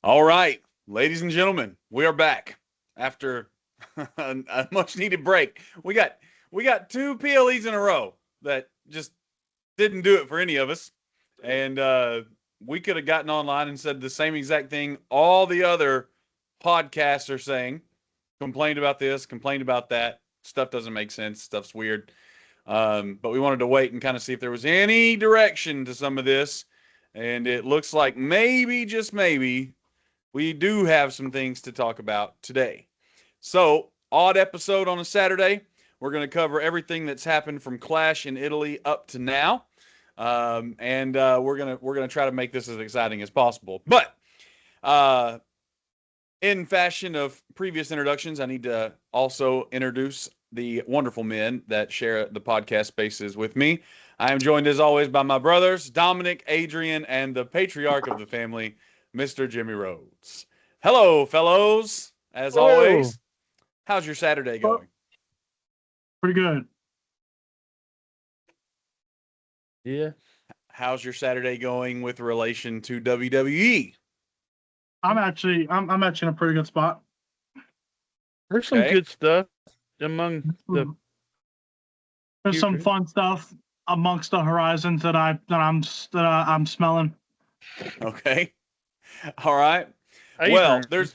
All right, ladies and gentlemen, we are back after a much needed break. We got two PLEs in a row that just didn't do it for any of us, and we could have gotten online and said the same exact thing all the other podcasts are saying. Complained about this, complained about that. Stuff doesn't make sense. Stuff's weird. But we wanted to wait and kind of see if there was any direction to some of this. And it looks like maybe, just maybe, we do have some things to talk about today. So, odd episode on a Saturday. We're going to cover everything that's happened from Clash in Italy up to now, and we're gonna try to make this as exciting as possible. But uh, in fashion of previous introductions, I need to also introduce the wonderful men that share the podcast spaces with me. I am joined as always by my brothers, Dominik, Adrian, and the patriarch of the family, Mr. Jimmy Rhodes. Hello, fellows. As Hello. always, how's your Saturday Oh, going? pretty good. Yeah. How's your Saturday going with relation to WWE? I'm actually in a pretty good spot. There's some Okay. good stuff among the There's some future. fun stuff amongst the horizons that I'm smelling. Okay. All right. Well, Adrian.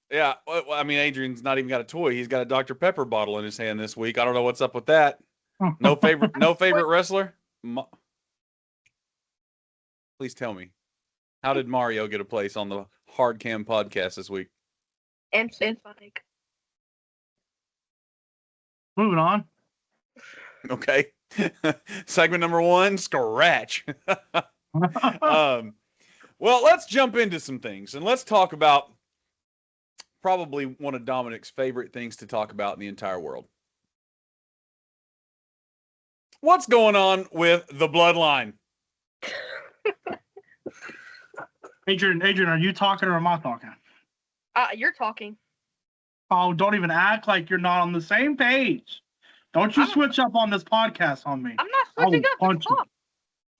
yeah. I mean, Adrian's not even got a toy. He's got a Dr. Pepper bottle in his hand this week. I don't know what's up with that. No favorite wrestler? Please tell me. How did Mario get a place on the Hard Cam podcast this week? M stands for Mike. Moving on. Okay. Segment number 1, scratch. Well, let's jump into some things and let's talk about probably one of Dominik's favorite things to talk about in the entire world. What's going on with the Bloodline? Adrian, are you talking or am I talking? You're talking. Oh, don't even act like you're not on the same page. Don't you switch up on this podcast on me. I'm not I will switching up. punch Just you. talk.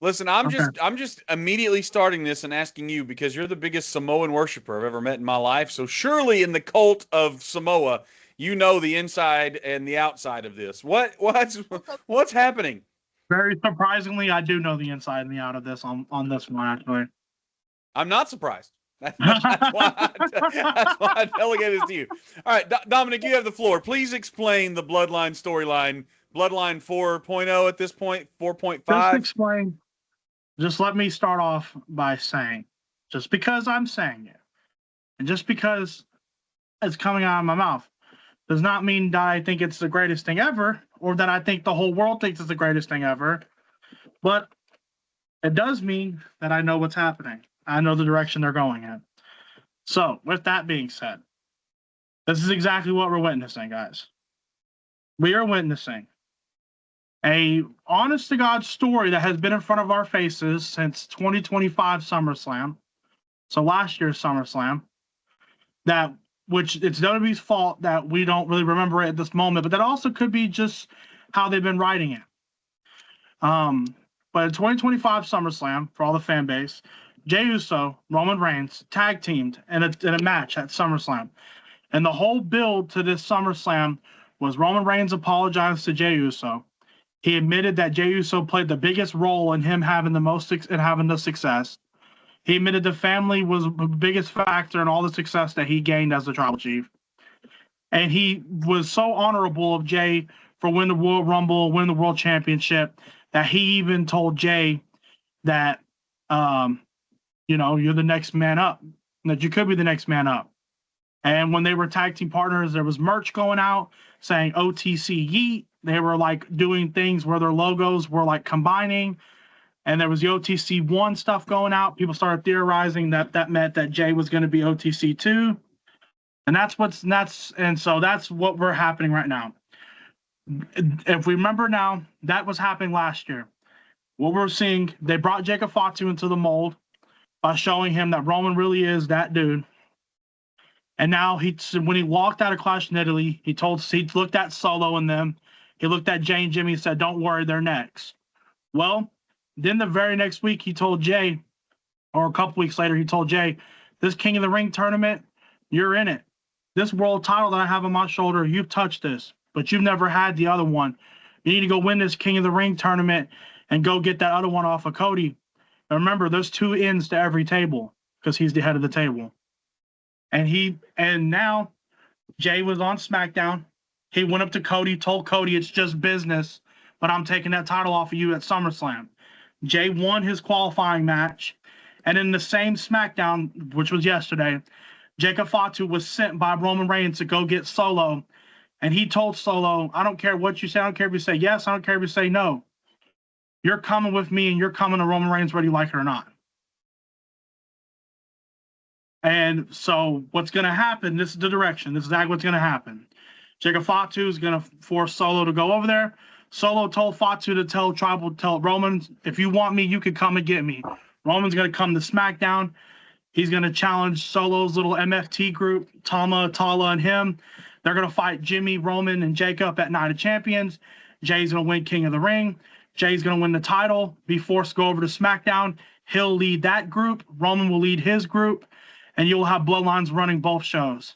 Listen, I'm just immediately starting this and asking you because you're the biggest Samoan worshiper I've ever met in my life. So surely in the cult of Samoa, you know the inside and the outside of this. What's happening? Very surprisingly, I do know the inside and the out of this on this one, actually. I'm not surprised. That's why I delegated it to you. All right, Dominik, you have the floor. Please explain the Bloodline storyline. Bloodline 4.0 at this point, 4.5. Just let me start off by saying, just because I'm saying it, and just because it's coming out of my mouth, does not mean that I think it's the greatest thing ever, or that I think the whole world thinks it's the greatest thing ever. But it does mean that I know what's happening. I know the direction they're going in. So, with that being said, this is exactly what we're witnessing, guys. We are witnessing a honest-to-God story that has been in front of our faces since 2025 SummerSlam. So last year's SummerSlam. Which it's WWE's fault that we don't really remember it at this moment, but that also could be just how they've been writing it. But in 2025 SummerSlam, for all the fan base, Jey Uso, Roman Reigns, tag teamed in a match at SummerSlam. And the whole build to this SummerSlam was Roman Reigns apologized to Jey Uso. He admitted that Jey Uso played the biggest role in him having the success. He admitted the family was the biggest factor in all the success that he gained as the tribal chief. And he was so honorable of Jey for winning the Royal Rumble, winning the World Championship, that he even told Jey that, you're the next man up, that you could be the next man up. And when they were tag team partners, there was merch going out saying OTC Yeet. They were like doing things where their logos were like combining. And there was the OTC 1 stuff going out. People started theorizing that meant that Jey was going to be OTC 2. And so that's what we're happening right now. If we remember now, that was happening last year. What we're seeing, they brought Jacob Fatu into the mold by showing him that Roman really is that dude. And now when he walked out of Clash in Italy, he looked at Solo and them. He looked at Jey and Jimmy and said, "Don't worry, they're next." Well, then the very next week, he told Jey, or a couple weeks later, he told Jey This King of the Ring tournament, you're in it. This world title that I have on my shoulder, you've touched this, but you've never had the other one. You need to go win this King of the Ring tournament and go get that other one off of Cody. And remember, there's two ends to every table because he's the head of the table. And now Jay was on SmackDown. He went up to Cody, told Cody it's just business, but I'm taking that title off of you at SummerSlam. Jay won his qualifying match. And in the same SmackDown, which was yesterday, Jacob Fatu was sent by Roman Reigns to go get Solo. And he told Solo, I don't care what you say. I don't care if you say yes. I don't care if you say no. You're coming with me and you're coming to Roman Reigns whether you like it or not. And so what's going to happen, this is the direction. This is exactly what's going to happen. Jacob Fatu is going to force Solo to go over there. Solo told Fatu to tell Roman, if you want me, you can come and get me. Roman's going to come to SmackDown. He's going to challenge Solo's little MFT group, Tama, Tala, and him. They're going to fight Jimmy, Roman, and Jacob at Night of Champions. Jay's going to win King of the Ring. Jay's going to win the title, be forced to go over to SmackDown. He'll lead that group. Roman will lead his group. And you'll have Bloodlines running both shows.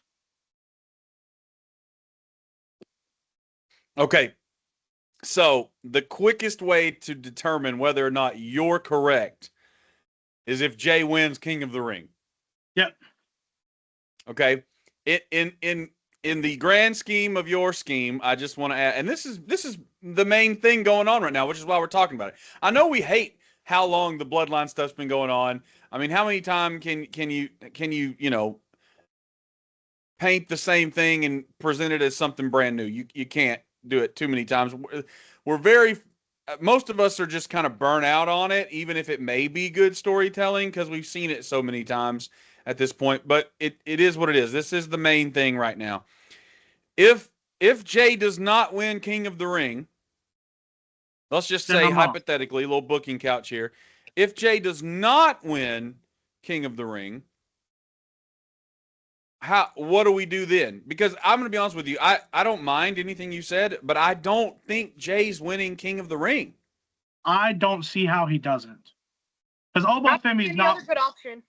Okay. So the quickest way to determine whether or not you're correct is if Jay wins King of the Ring. Yep. Okay. In the grand scheme of your scheme, I just want to add, and this is the main thing going on right now, which is why we're talking about it. I know we hate how long the Bloodline stuff's been going on. I mean, how many times can you paint the same thing and present it as something brand new? You can't do it too many times. Most of us are just kind of burnt out on it, even if it may be good storytelling, because we've seen it so many times at this point. But it is what it is. This is the main thing right now. If Jay does not win King of the Ring, let's just say hypothetically, a little booking couch here. If Jay does not win King of the Ring, what do we do then? Because I'm going to be honest with you, I don't mind anything you said, but I don't think Jay's winning King of the Ring. I don't see how he doesn't. Because Oba Femi's not. Good option.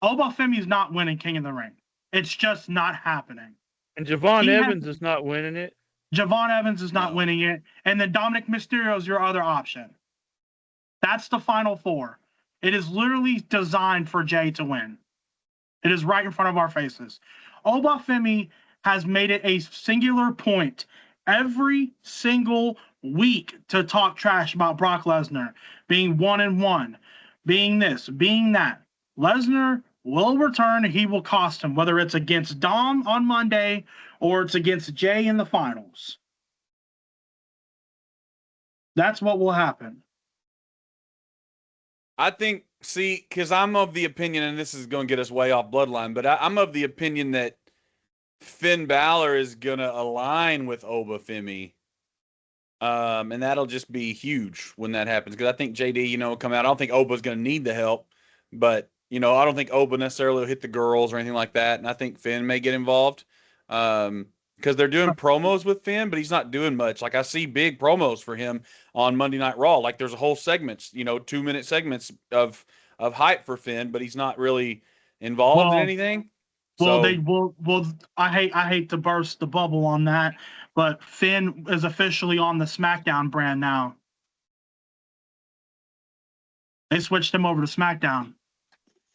Oba Femi's not winning King of the Ring. It's just not happening. And Javon Evans is not winning it. Javon Evans is not winning it. And then Dominik Mysterio is your other option. That's the final four. It is literally designed for Jay to win. It is right in front of our faces. Oba Femi has made it a singular point every single week to talk trash about Brock Lesnar being 1-1, being this, being that. Lesnar will return. He will cost him, whether it's against Dom on Monday or it's against Jay in the finals. That's what will happen. I think, because I'm of the opinion, and this is going to get us way off Bloodline, but I'm of the opinion that Finn Balor is going to align with Oba Femi. And that'll just be huge when that happens. Because I think JD, will come out. I don't think Oba's going to need the help. But, I don't think Oba necessarily will hit the girls or anything like that. And I think Finn may get involved. Because they're doing promos with Finn, but he's not doing much. Like, I see big promos for him on Monday Night Raw. Like, there's a whole segments, 2-minute segments of hype for Finn, but he's not really involved in anything. I hate to burst the bubble on that, but Finn is officially on the SmackDown brand now. They switched him over to SmackDown.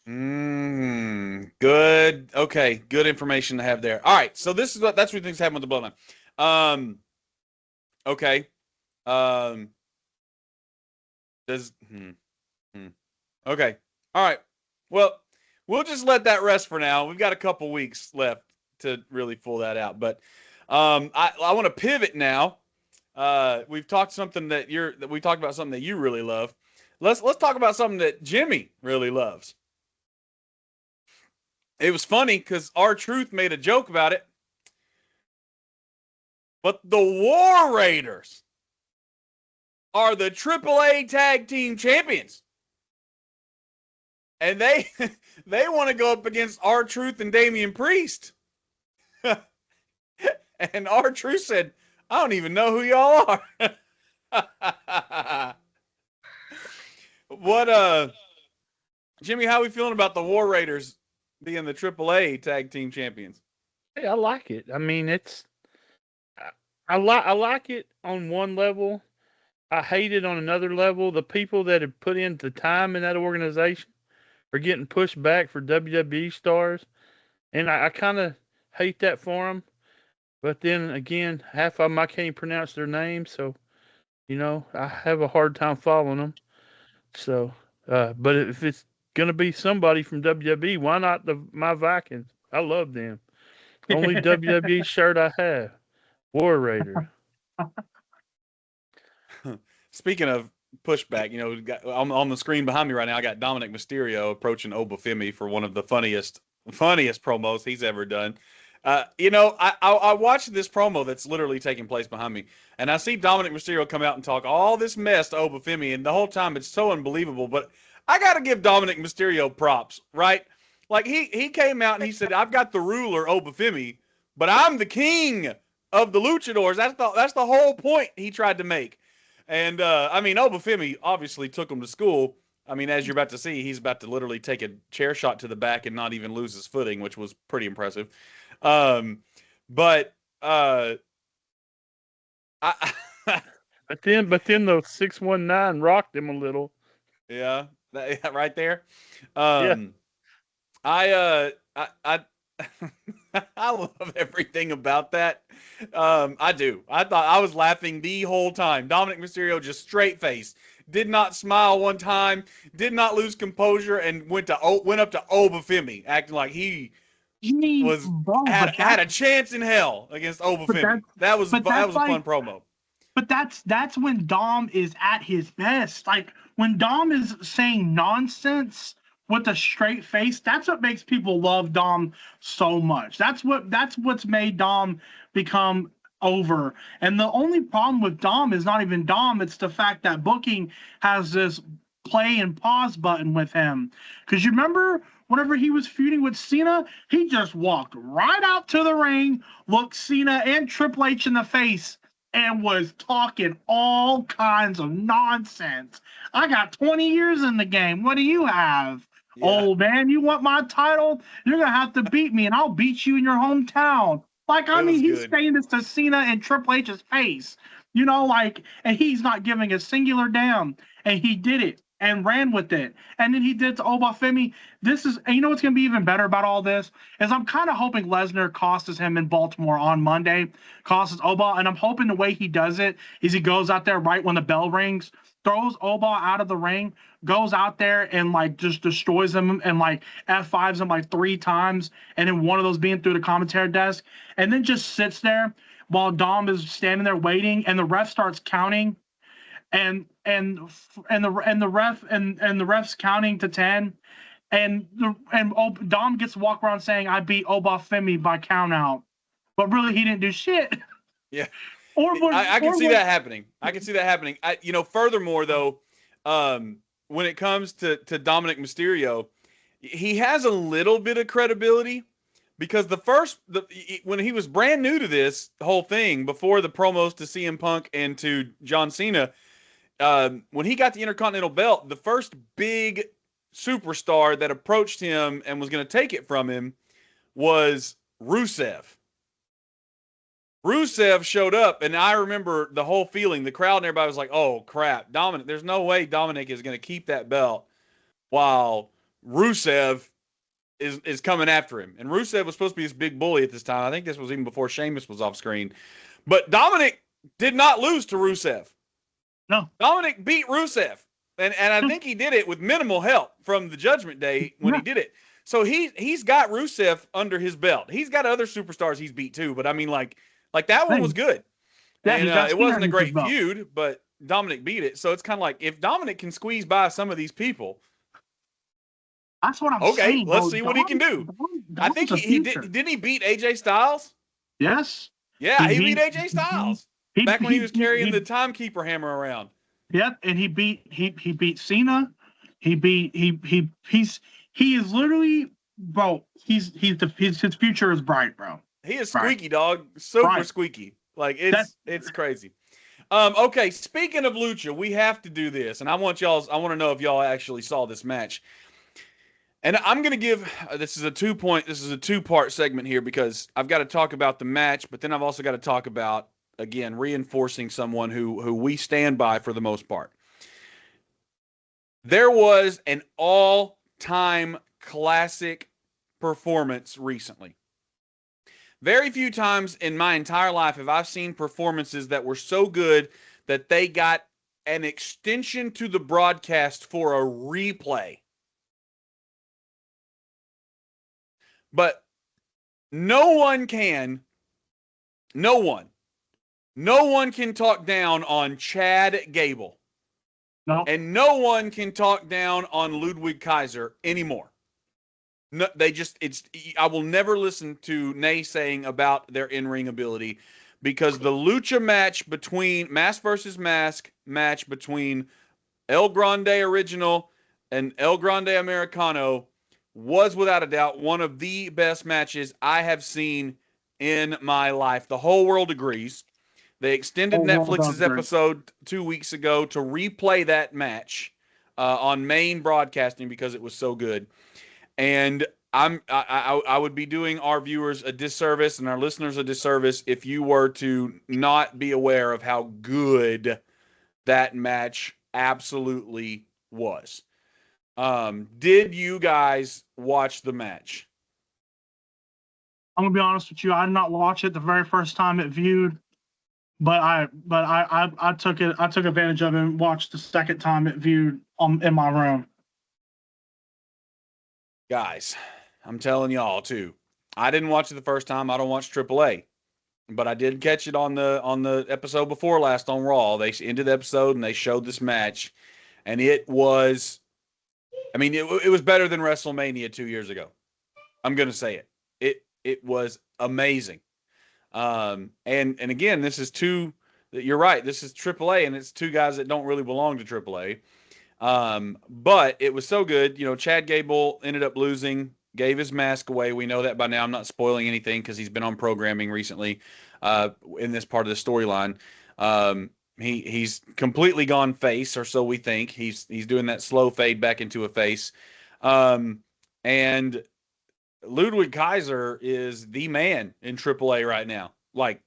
Good. Okay. Good information to have there. All right. So that's what things happen with the Bloodline. Okay. Okay. All right. Well, we'll just let that rest for now. We've got a couple weeks left to really pull that out, but I want to pivot now. We've talked something we talked about something that you really love. Let's talk about something that Jimmy really loves. It was funny because R-Truth made a joke about it. But the War Raiders are the AAA Tag Team Champions. And they want to go up against R-Truth and Damian Priest. And R-Truth said, I don't even know who y'all are. What, Jimmy, how are we feeling about the War Raiders being the AAA Tag Team Champions. Hey, I like it. I mean, I like it on one level. I hate it on another level. The people that have put in the time in that organization are getting pushed back for WWE stars, and I kind of hate that for them. But then again, half of them I can't pronounce their names, so I have a hard time following them. So, but if it's gonna be somebody from WWE, why not my Vikings? I love them. Only WWE shirt I have, War Raiders. Speaking of pushback, on the screen behind me right now, I got Dominik Mysterio approaching Oba Femi for one of the funniest promos he's ever done. I watched this promo that's literally taking place behind me, and I see Dominik Mysterio come out and talk all this mess to Oba Femi, and the whole time it's so unbelievable. But I got to give Dominik Mysterio props, right? Like he came out and he said, "I've got the ruler Oba Femi, but I'm the king of the luchadors." That's the whole point he tried to make. And I mean, Oba Femi obviously took him to school. I mean, as you're about to see, he's about to literally take a chair shot to the back and not even lose his footing, which was pretty impressive. But I but then the 619 rocked him a little. yeah, right there. Yeah. I I love everything about that. I do. I thought I was laughing the whole time. Dominik Mysterio just straight face, did not smile one time, did not lose composure, and went up to Oba Femi, acting like he had a chance in hell against Oba Femi. That was a fun promo. But that's when Dom is at his best. Like when Dom is saying nonsense with a straight face, that's what makes people love Dom so much. That's what's made Dom become over. And the only problem with Dom is not even Dom, it's the fact that booking has this play and pause button with him. Because you remember whenever he was feuding with Cena, he just walked right out to the ring, looked Cena and Triple H in the face, and was talking all kinds of nonsense. I got 20 years in the game. What do you have? Yeah. Old man, you want my title? You're going to have to beat me, and I'll beat you in your hometown. Like, I mean, he's saying this to Cena and Triple H's face. And he's not giving a singular damn. And he did it and ran with it. And then he did to Oba Femi. And you know what's going to be even better about all this? Is I'm kind of hoping Lesnar costs him in Baltimore on Monday, costs Oba, and I'm hoping the way he does it is he goes out there right when the bell rings, throws Oba out of the ring, goes out there and just destroys him and F5s him 3 times, and then one of those being through the commentary desk, and then just sits there while Dom is standing there waiting, and the ref starts counting, and the ref's counting to 10, and Dom gets to walk around saying, "I beat Oba Femi by count out," but really he didn't do shit. Yeah. I can see that happening. Furthermore, though, when it comes to Dominik Mysterio, he has a little bit of credibility because when he was brand new to this whole thing, before the promos to CM Punk and to John Cena, when he got the Intercontinental belt, the first big superstar that approached him and was going to take it from him was Rusev. Rusev showed up, and I remember the whole feeling. The crowd and everybody was like, "Oh crap, Dominik! There's no way Dominik is going to keep that belt while Rusev is coming after him." And Rusev was supposed to be this big bully at this time. I think this was even before Sheamus was off screen. But Dominik did not lose to Rusev. No, Dominik beat Rusev, and I think he did it with minimal help from the Judgment Day when he did it. So he's got Rusev under his belt. He's got other superstars he's beat too. But I mean, like that one was good. Yeah, And it wasn't a great feud, but Dominik beat it. So it's kind of like, if Dominik can squeeze by some of these people, that's what I'm saying. Okay, let's see what he can do. I think he didn't he beat AJ Styles? Yes. Yeah, he beat AJ Styles back when he was carrying the timekeeper hammer around. Yep, and he beat Cena. He is literally, bro. His future is bright, bro. He is squeaky, dog. Super squeaky. Like it's crazy. Okay, speaking of lucha, we have to do this, and I want to know if y'all actually saw this match. And I'm going to give this is a 2-part segment here because I've got to talk about the match, but then I've also got to talk about, again, reinforcing someone who we stand by for the most part. There was an all-time classic performance recently. Very few times in my entire life have I seen performances that were so good that they got an extension to the broadcast for a replay. But no one can talk down on Chad Gable. No. And no one can talk down on Ludwig Kaiser anymore. No, I will never listen to naysaying about their in-ring ability because the lucha match between mask versus mask match between El Grande Original and El Grande Americano was without a doubt one of the best matches I have seen in my life. The whole world agrees. They extended Netflix's episode 2 weeks ago to replay that match on main broadcasting because it was so good. And I would be doing our viewers a disservice and our listeners a disservice if you were to not be aware of how good that match absolutely was. Did you guys watch the match? I'm gonna be honest with you. I did not watch it the very first time it viewed, but I took advantage of it and watched the second time it viewed in my room. Guys, I'm telling y'all too. I didn't watch it the first time. I don't watch AAA, but I did catch it on the episode before last on Raw. They ended the episode and they showed this match, and it was, I mean, it was better than WrestleMania 2 years ago. I'm gonna say it. It was amazing. And again, this is two. You're right. This is AAA, and it's two guys that don't really belong to AAA. But it was so good. You know, Chad Gable ended up losing, gave his mask away. We know that by now. I'm not spoiling anything because he's been on programming recently in this part of the storyline. He's completely gone face, or so we think. He's doing that slow fade back into a face. And Ludwig Kaiser is the man in AAA right now. Like,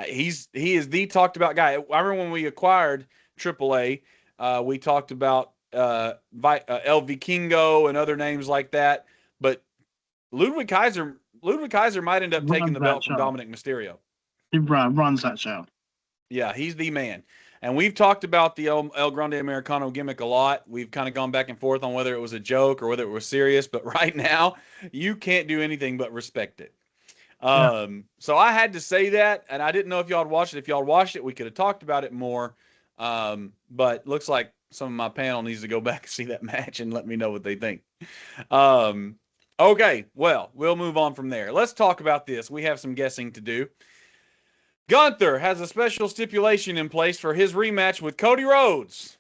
he is the talked about guy. I remember when we acquired AAA, we talked about El Vikingo and other names like that. But Ludwig Kaiser might end up taking the belt from Dominik Mysterio. He runs that show. Yeah, he's the man. And we've talked about the El Grande Americano gimmick a lot. We've kind of gone back and forth on whether it was a joke or whether it was serious. But right now, you can't do anything but respect it. So I had to say that, and I didn't know if y'all had watched it. If y'all had watched it, we could have talked about it more. But looks like some of my panel needs to go back and see that match and let me know what they think. Okay, well, we'll move on from there. Let's talk about this. We have some guessing to do. Gunther has a special stipulation in place for his rematch with Cody Rhodes.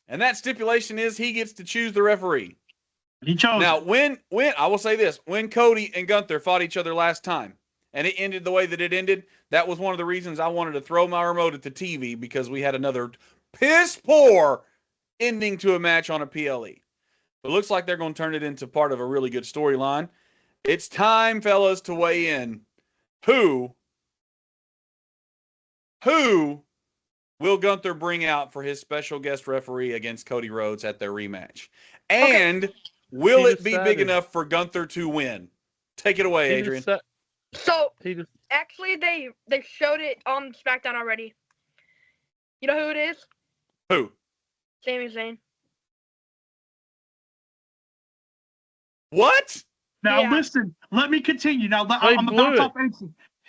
And that stipulation is he gets to choose the referee. He chose. Now, when I will say this, when Cody and Gunther fought each other last time, and it ended the way that it ended, that was one of the reasons I wanted to throw my remote at the TV because we had another piss poor ending to a match on a PLE. It looks like they're going to turn it into part of a really good storyline. It's time, fellas, to weigh in. Who will Gunther bring out for his special guest referee against Cody Rhodes at their rematch? And will it be big enough for Gunther to win? Take it away, Adrian. So, actually, they showed it on SmackDown already. You know who it is? Who? Sami Zayn. What? Now listen, let me continue. Now I'm about to talk.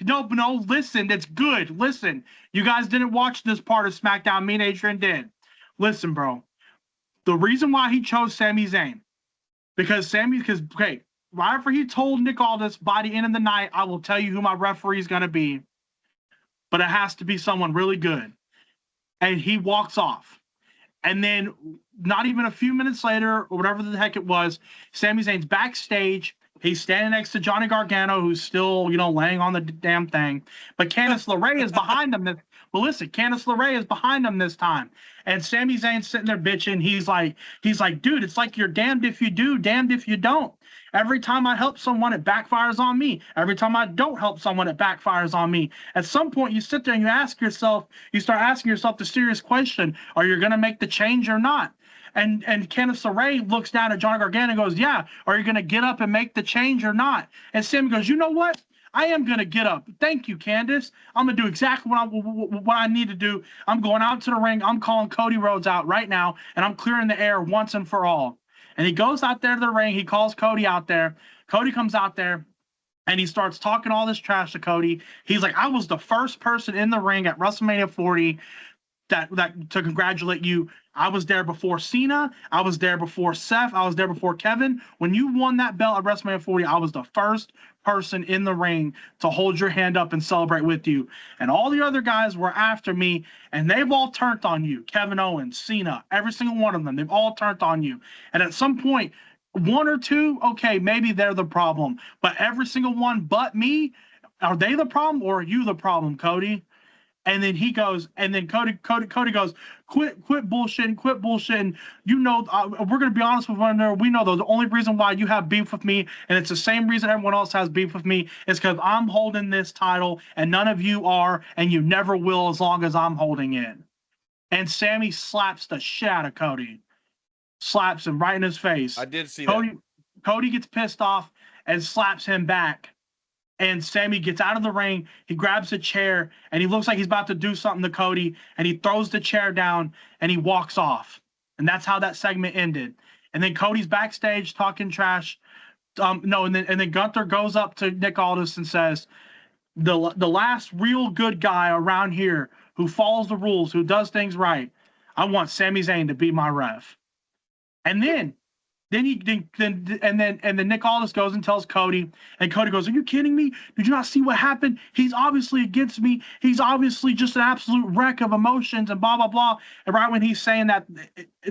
No, listen, it's good. Listen, you guys didn't watch this part of SmackDown. Me and Adrian did. Listen, bro. The reason why he chose Sami Zayn, because right after he told Nick Aldis by the end of the night, I will tell you who my referee is going to be, but it has to be someone really good. And he walks off. And then not even a few minutes later, or whatever the heck it was, Sami Zayn's backstage. He's standing next to Johnny Gargano, who's still, laying on the damn thing. But Candice LeRae is behind him. Well, listen, Candice LeRae is behind him this time. And Sami Zayn's sitting there bitching. He's like, dude, it's like you're damned if you do, damned if you don't. Every time I help someone, it backfires on me. Every time I don't help someone, it backfires on me. At some point, you sit there and you start asking yourself the serious question, are you going to make the change or not? And Candice LeRae looks down at Johnny Gargano and goes, yeah, are you going to get up and make the change or not? And Sami goes, you know what? I am going to get up. Thank you, Candice. I'm going to do exactly what I need to do. I'm going out to the ring. I'm calling Cody Rhodes out right now, and I'm clearing the air once and for all. And he goes out there to the ring. He calls Cody out there. Cody comes out there, and he starts talking all this trash to Cody. He's like, I was the first person in the ring at WrestleMania 40 that to congratulate you. I was there before Cena. I was there before Seth. I was there before Kevin. When you won that belt at WrestleMania 40, I was the first person in the ring to hold your hand up and celebrate with you. And all the other guys were after me, and they've all turned on you. Kevin Owens, Cena, every single one of them. They've all turned on you. And at some point, one or two, okay, maybe they're the problem. But every single one but me, are they the problem or are you the problem, Cody? And then he goes, and then Cody goes, quit bullshitting. You know, we're going to be honest with one another. We know the only reason why you have beef with me, and it's the same reason everyone else has beef with me, is because I'm holding this title, and none of you are, and you never will as long as I'm holding it. And Sami slaps the shit out of Cody. Slaps him right in his face. I did see that. Cody gets pissed off and slaps him back. And Sami gets out of the ring. He grabs a chair, and he looks like he's about to do something to Cody, and he throws the chair down, and he walks off. And that's how that segment ended. And then Cody's backstage talking trash. And then Gunther goes up to Nick Aldis and says, the last real good guy around here who follows the rules, who does things right, I want Sami Zayn to be my ref. And then Nick Aldis goes and tells Cody, and Cody goes, are you kidding me? Did you not see what happened? He's obviously against me. He's obviously just an absolute wreck of emotions and blah, blah, blah. And right when he's saying that,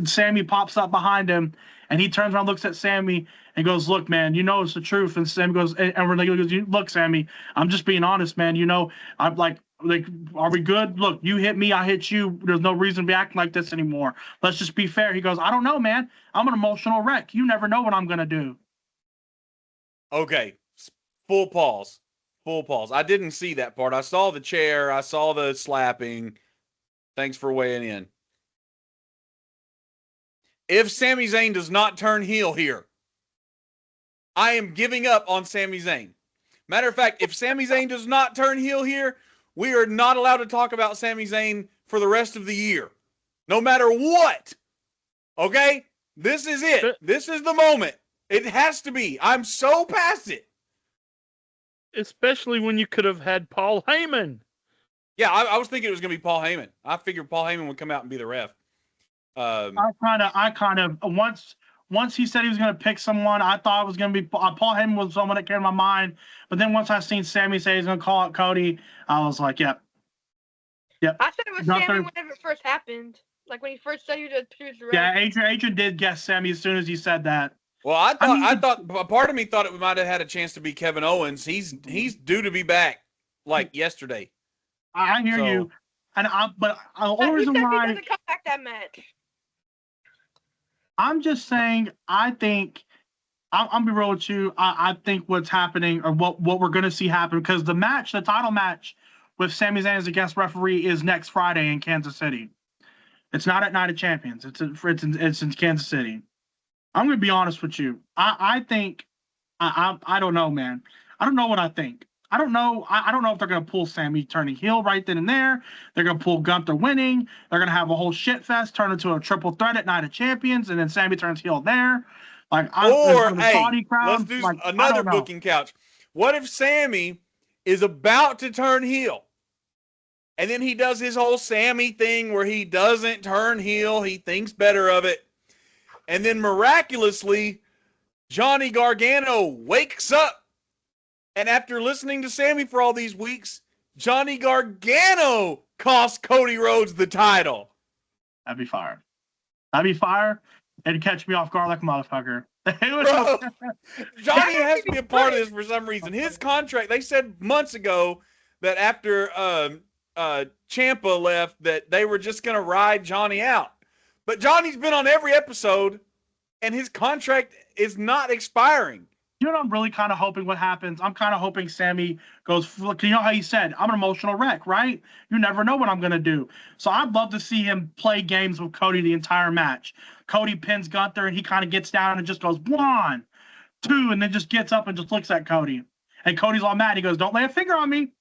Sami pops up behind him, and he turns around, looks at Sami, and goes, look, man, you know it's the truth. And Sami goes, and Renee goes, look, Sami, I'm just being honest, man. You know, I'm like, are we good? Look, you hit me, I hit you. There's no reason to be acting like this anymore. Let's just be fair. He goes, I don't know, man. I'm an emotional wreck. You never know what I'm going to do. Okay. Full pause. I didn't see that part. I saw the chair. I saw the slapping. Thanks for weighing in. If Sami Zayn does not turn heel here, I am giving up on Sami Zayn. Matter of fact, if Sami Zayn does not turn heel here, we are not allowed to talk about Sami Zayn for the rest of the year. No matter what. Okay? This is it. This is the moment. It has to be. I'm so past it. Especially when you could have had Paul Heyman. Yeah, I was thinking it was going to be Paul Heyman. I figured Paul Heyman would come out and be the ref. I kind of once he said he was going to pick someone, I thought it was going to be Paul Heyman was someone that came to my mind. But then once I seen Sami say he's going to call out Cody, I was like, yep. I said it was Sami whenever it first happened. Like when he first said he was going to choose the ref. Yeah, Adrian did guess Sami as soon as he said that. Well, I thought a part of me thought it might have had a chance to be Kevin Owens. He's due to be back like yesterday. I hear you. And the only reason why he doesn't come back that match. I'm just saying, I think, I'll be real with you, I think what's happening, or what we're going to see happen, because the title match with Sami Zayn as a guest referee is next Friday in Kansas City. It's not at Night of Champions. It's in Kansas City. I'm going to be honest with you. I think, I don't know, man. I don't know what I think. I don't know. I don't know if they're going to pull Sami turning heel right then and there. They're going to pull Gunther winning. They're going to have a whole shit fest, turn into a triple threat at Night of Champions, and then Sami turns heel there. Let's do another booking couch. What if Sami is about to turn heel, and then he does his whole Sami thing where he doesn't turn heel, he thinks better of it, and then miraculously, Johnny Gargano wakes up. And after listening to Sami for all these weeks, Johnny Gargano cost Cody Rhodes the title. That'd be fire. It'd catch me off guard like a motherfucker. Bro, Johnny has to be a part of this for some reason. His contract, they said months ago that after Ciampa left that they were just going to ride Johnny out. But Johnny's been on every episode, and his contract is not expiring. You know what I'm really kind of hoping what happens? I'm kind of hoping Sami goes, look, you know how he said, I'm an emotional wreck, right? You never know what I'm going to do. So I'd love to see him play games with Cody the entire match. Cody pins Gunther, and he kind of gets down and just goes, 1, 2, and then just gets up and just looks at Cody. And Cody's all mad. He goes, don't lay a finger on me.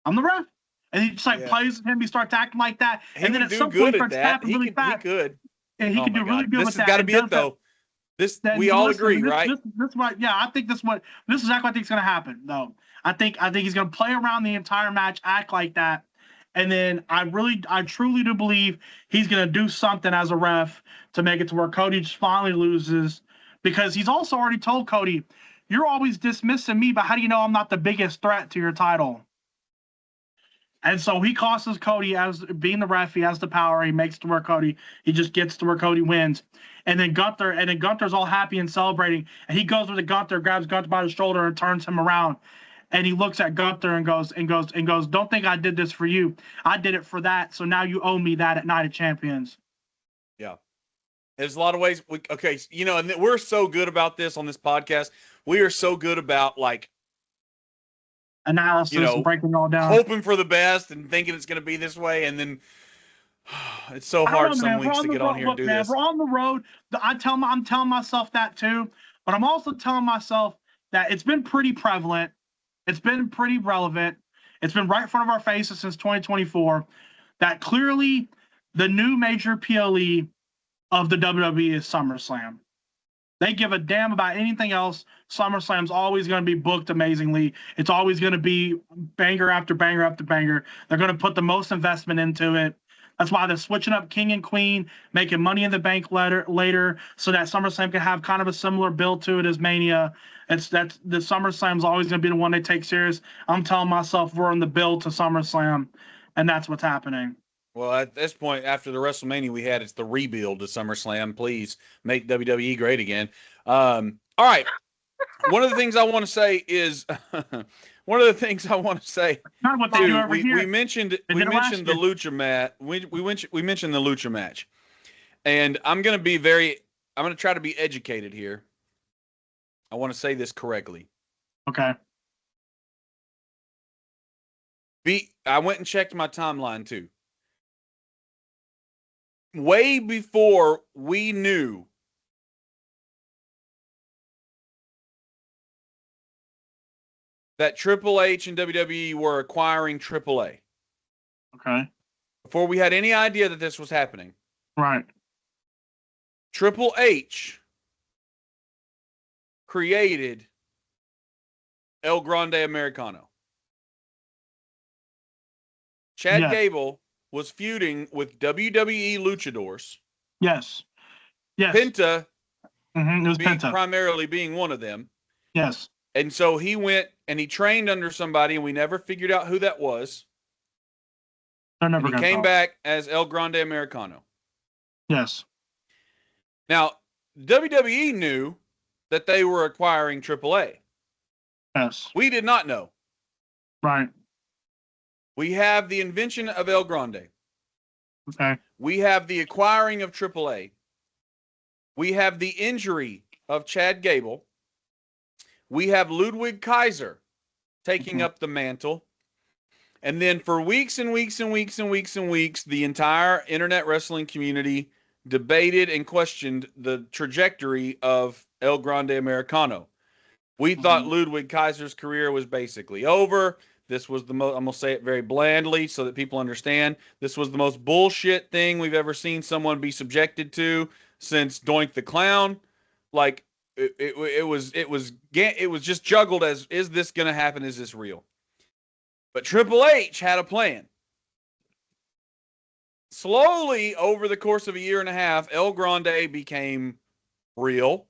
I'm the ref. And he just plays with him. He starts acting like that. And then at some point starts snapping really fast. He could. And he can do really good with that. This has got to be it, though. We all agree, right? I think this is exactly what I think is going to happen, though. I think he's going to play around the entire match, act like that, and then I truly do believe he's going to do something as a ref to make it to where Cody just finally loses, because he's also already told Cody, you're always dismissing me, but how do you know I'm not the biggest threat to your title? And so he costs Cody as being the ref. He has the power. He makes it to where he just gets to where Cody wins. And then Gunther's all happy and celebrating. And he goes with the Gunther, grabs Gunther by the shoulder and turns him around. And he looks at Gunther and goes, don't think I did this for you. I did it for that. So now you owe me that at Night of Champions. Yeah. There's a lot of ways. And we're so good about this on this podcast. We are so good about analysis and breaking it all down, hoping for the best and thinking it's going to be this way, and then it's so hard some weeks to get on here and do this. We're on the road. I'm telling myself that too, but I'm also telling myself that it's been pretty prevalent. It's been pretty relevant. It's been right in front of our faces since 2024 that clearly the new major PLE of the WWE is SummerSlam. They give a damn about anything else. SummerSlam's always going to be booked amazingly. It's always going to be banger after banger after banger. They're going to put the most investment into it. That's why they're switching up King and Queen, making Money in the Bank later so that SummerSlam can have kind of a similar build to it as Mania. The SummerSlam's always going to be the one they take serious. I'm telling myself we're in the build to SummerSlam, and that's what's happening. Well, at this point, after the WrestleMania we had, it's the rebuild to SummerSlam. Please make WWE great again. All right. One of the things I want to say is we mentioned the Lucha match. We mentioned the Lucha match, and I'm going to try to be educated here. I want to say this correctly. Okay. I went and checked my timeline too. Way before we knew that Triple H and WWE were acquiring AAA. Okay. Before we had any idea that this was happening. Right. Triple H created El Grande Americano. Chad Gable was feuding with WWE luchadors. Yes. Penta, it was Penta. Primarily being one of them. Yes. And so he went and he trained under somebody, and we never figured out who that was. He came back as El Grande Americano. Yes. Now, WWE knew that they were acquiring AAA. Yes. We did not know. Right. We have the invention of El Grande. Okay. We have the acquiring of AAA. We have the injury of Chad Gable. We have Ludwig Kaiser taking up the mantle. And then for weeks and weeks and weeks and weeks and weeks, the entire internet wrestling community debated and questioned the trajectory of El Grande Americano. We thought Ludwig Kaiser's career was basically over. This was the most, I'm going to say it very blandly so that people understand, this was the most bullshit thing we've ever seen someone be subjected to since Doink the Clown. Like, it was just juggled as, is this going to happen? Is this real? But Triple H had a plan. Slowly, over the course of a year and a half, El Grande became real,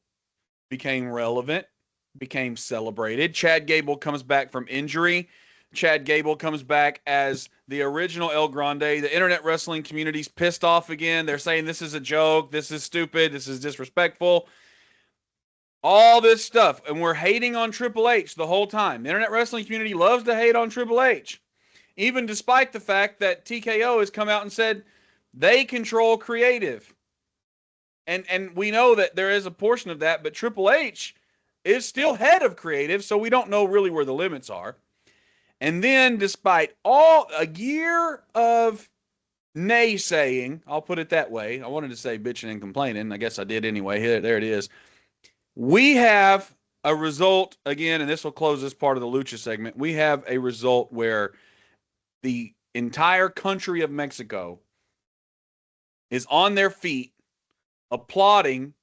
became relevant, became celebrated. Chad Gable comes back from injury. Chad Gable comes back as the original El Grande. The internet wrestling community's pissed off again. They're saying this is a joke. This is stupid. This is disrespectful. All this stuff. And we're hating on Triple H the whole time. The internet wrestling community loves to hate on Triple H. even despite the fact that TKO has come out and said they control creative. And we know that there is a portion of that, but Triple H is still head of creative, so we don't know really where the limits are. And then despite a year of naysaying, I'll put it that way. I wanted to say bitching and complaining. I guess I did anyway. There it is. We have a result again, and this will close this part of the Lucha segment. We have a result where the entire country of Mexico is on their feet applauding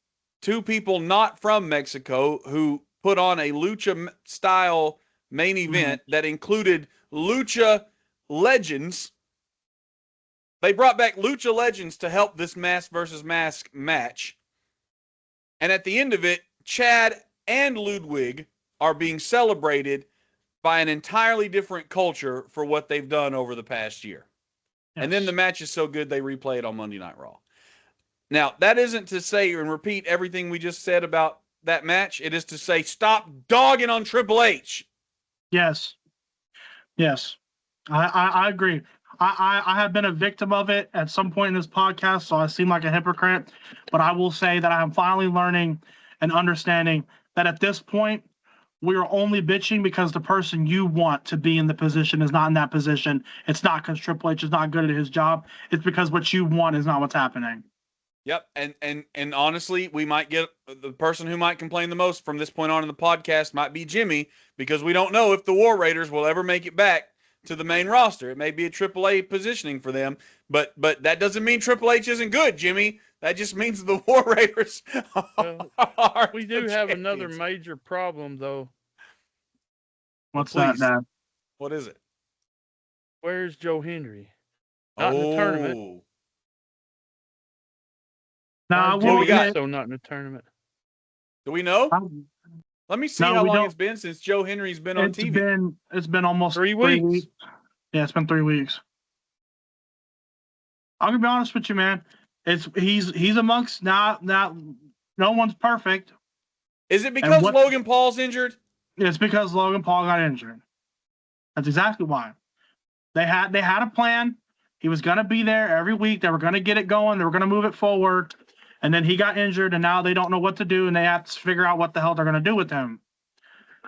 two people not from Mexico who put on a lucha style main event that included lucha legends. They brought back lucha legends to help this mask versus mask match. And at the end of it, Chad and Ludwig are being celebrated by an entirely different culture for what they've done over the past year. Yes. And then the match is so good they replay it on Monday Night Raw. Now, that isn't to say and repeat everything we just said about that match. It is to say stop dogging on Triple H. Yes. I agree. I have been a victim of it at some point in this podcast, so I seem like a hypocrite. But I will say that I am finally learning and understanding that at this point, we are only bitching because the person you want to be in the position is not in that position. It's not because Triple H is not good at his job. It's because what you want is not what's happening. Yep, and honestly, we might get the person who might complain the most from this point on in the podcast might be Jimmy, because we don't know if the War Raiders will ever make it back to the main roster. It may be a AAA positioning for them, but that doesn't mean Triple H isn't good, Jimmy. That just means the War Raiders are we do have another major problem, though. What's that, Dad? What is it? Where's Joe Hendry? Not in the tournament. No, so not in the tournament. Do we know? Let me see how long it's been since Joe Henry's been on TV. It's been almost 3 weeks. Yeah, it's been 3 weeks. I'm gonna be honest with you, man. He's amongst not no one's perfect. Is it because Logan Paul's injured? It's because Logan Paul got injured. That's exactly why. They had a plan. He was gonna be there every week. They were gonna get it going. They were gonna move it forward. And then he got injured, and now they don't know what to do, and they have to figure out what the hell they're going to do with him.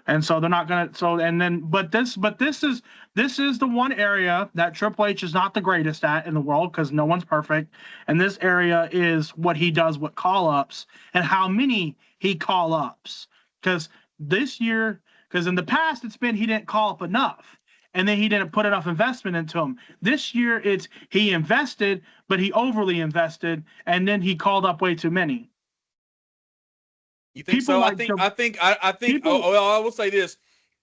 And so they're not going to. So and then, but this is the one area that Triple H is not the greatest at in the world, because no one's perfect. And this area is what he does with call ups and how many he call ups. Because this year, because in the past it's been he didn't call up enough. And then he didn't put enough investment into him. This year, it's he invested, but he overly invested, and then he called up way too many. You think so? I think. I will say this,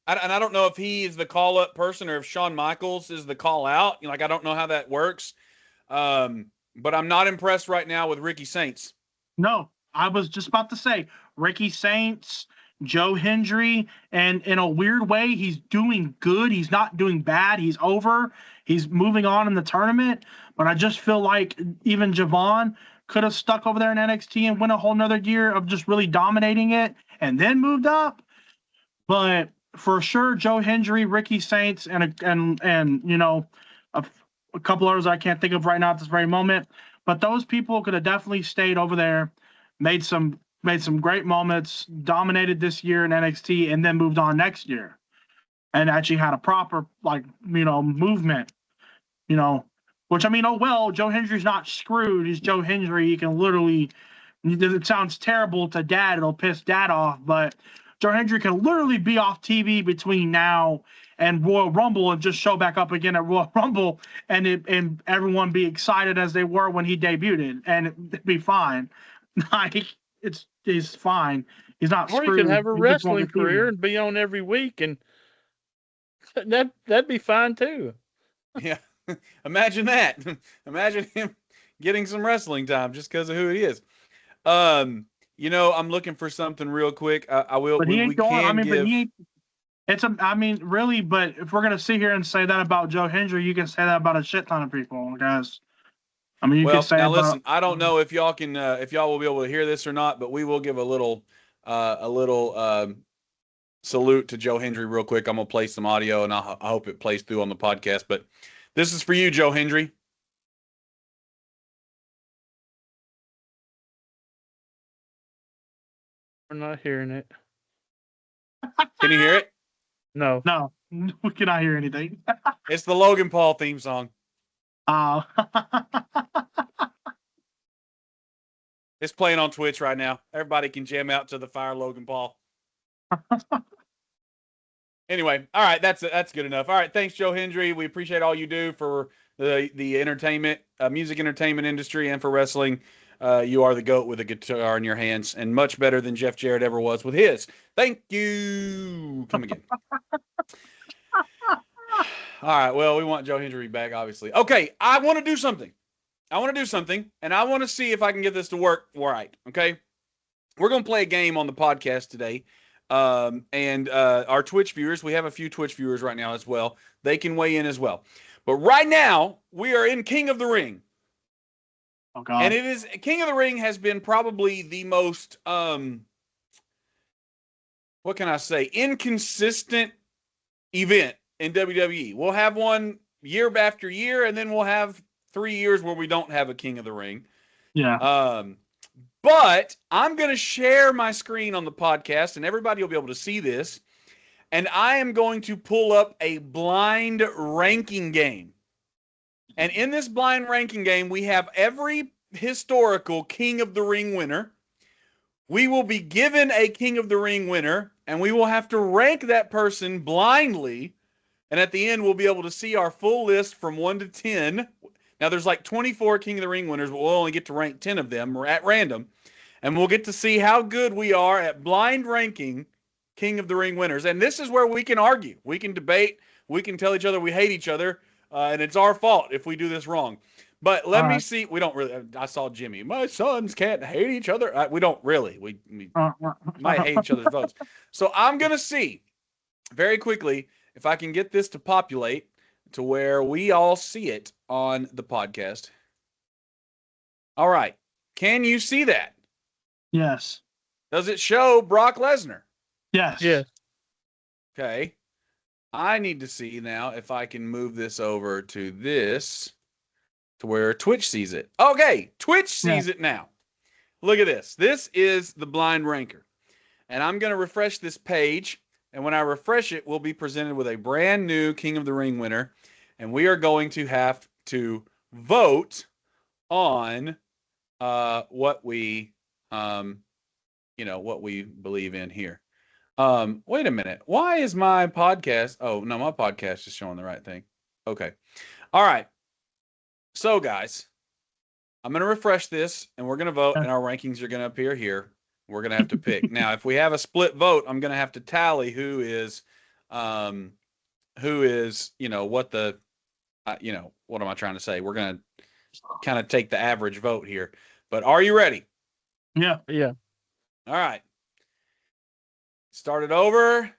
and I don't know if he is the call up person or if Shawn Michaels is the call out. I don't know how that works. But I'm not impressed right now with Ricky Saints. No, I was just about to say Ricky Saints. Joe Hendry, and in a weird way, he's doing good. He's not doing bad. He's over. He's moving on in the tournament. But I just feel like even Javon could have stuck over there in NXT and went a whole nother year of just really dominating it and then moved up. But for sure, Joe Hendry, Ricky Saints, and a couple others I can't think of right now at this very moment. But those people could have definitely stayed over there, made some great moments, dominated this year in NXT, and then moved on next year, and actually had a proper movement, which Joe Hendry's not screwed. He's Joe Hendry. He can literally. It sounds terrible to Dad. It'll piss Dad off, but Joe Hendry can literally be off TV between now and Royal Rumble and just show back up again at Royal Rumble, and everyone be excited as they were when he debuted, and it'd be fine. He's fine. He's not screwed. Or he could have a wrestling career and be on every week, and that'd be fine too. Yeah, imagine that. Imagine him getting some wrestling time just because of who he is. I'm looking for something real quick. I will. But he ain't going. But he ain't. Really. But if we're gonna sit here and say that about Joe Hendry, you can say that about a shit ton of people, guys. You can say. Listen. I don't know if y'all can, if y'all will be able to hear this or not, but we will give a little salute to Joe Hendry real quick. I'm going to play some audio, and I hope it plays through on the podcast. But this is for you, Joe Hendry. We're not hearing it. Can you hear it? No. No, we cannot hear anything. It's the Logan Paul theme song. It's playing on Twitch right now. Everybody can jam out to the Fire Logan Paul. Anyway, all right, that's good enough. All right, thanks, Joe Hendry. We appreciate all you do for the entertainment, music entertainment industry, and for wrestling. You are the GOAT with a guitar in your hands, and much better than Jeff Jarrett ever was with his. Thank you. Come again. All right, well, we want Joe Hendry back, obviously. Okay, I want to do something. And I want to see if I can get this to work right, okay? We're going to play a game on the podcast today. And our Twitch viewers, we have a few Twitch viewers right now as well. They can weigh in as well. But right now, we are in King of the Ring. Oh, God. And it is King of the Ring has been probably the most what can I say, inconsistent event in WWE. We'll have one year after year, and then we'll have 3 years where we don't have a King of the Ring. Yeah. But I'm going to share my screen on the podcast, and everybody will be able to see this. And I am going to pull up a blind ranking game. And in this blind ranking game, we have every historical King of the Ring winner. We will be given a King of the Ring winner, and we will have to rank that person blindly. And at the end, we'll be able to see our full list from 1 to 10. Now, there's like 24 King of the Ring winners, but we'll only get to rank 10 of them at random. And we'll get to see how good we are at blind ranking King of the Ring winners. And this is where we can argue. We can debate. We can tell each other we hate each other. And it's our fault if we do this wrong. But let me see. We don't really. I saw Jimmy. My sons can't hate each other. We don't really. We might hate each other's votes. So I'm going to see very quickly if I can get this to populate to where we all see it on the podcast. All right. Can you see that? Yes. Does it show Brock Lesnar? Yes. Yes. Okay. I need to see now if I can move this over to this to where Twitch sees it. Okay. Twitch sees it now. Look at this. This is the blind ranker. And I'm going to refresh this page. And when I refresh it, we'll be presented with a brand new King of the Ring winner. And we are going to have to vote on what we what we believe in here. Wait a minute. Why is my podcast? Oh, no, my podcast is showing the right thing. Okay. All right. So, guys, I'm going to refresh this, and we're going to vote, and our rankings are going to appear here. We're going to have to pick. Now, if we have a split vote, I'm going to have to tally who is, what am I trying to say? We're going to kind of take the average vote here. But are you ready? Yeah. Yeah. All right. Start it over.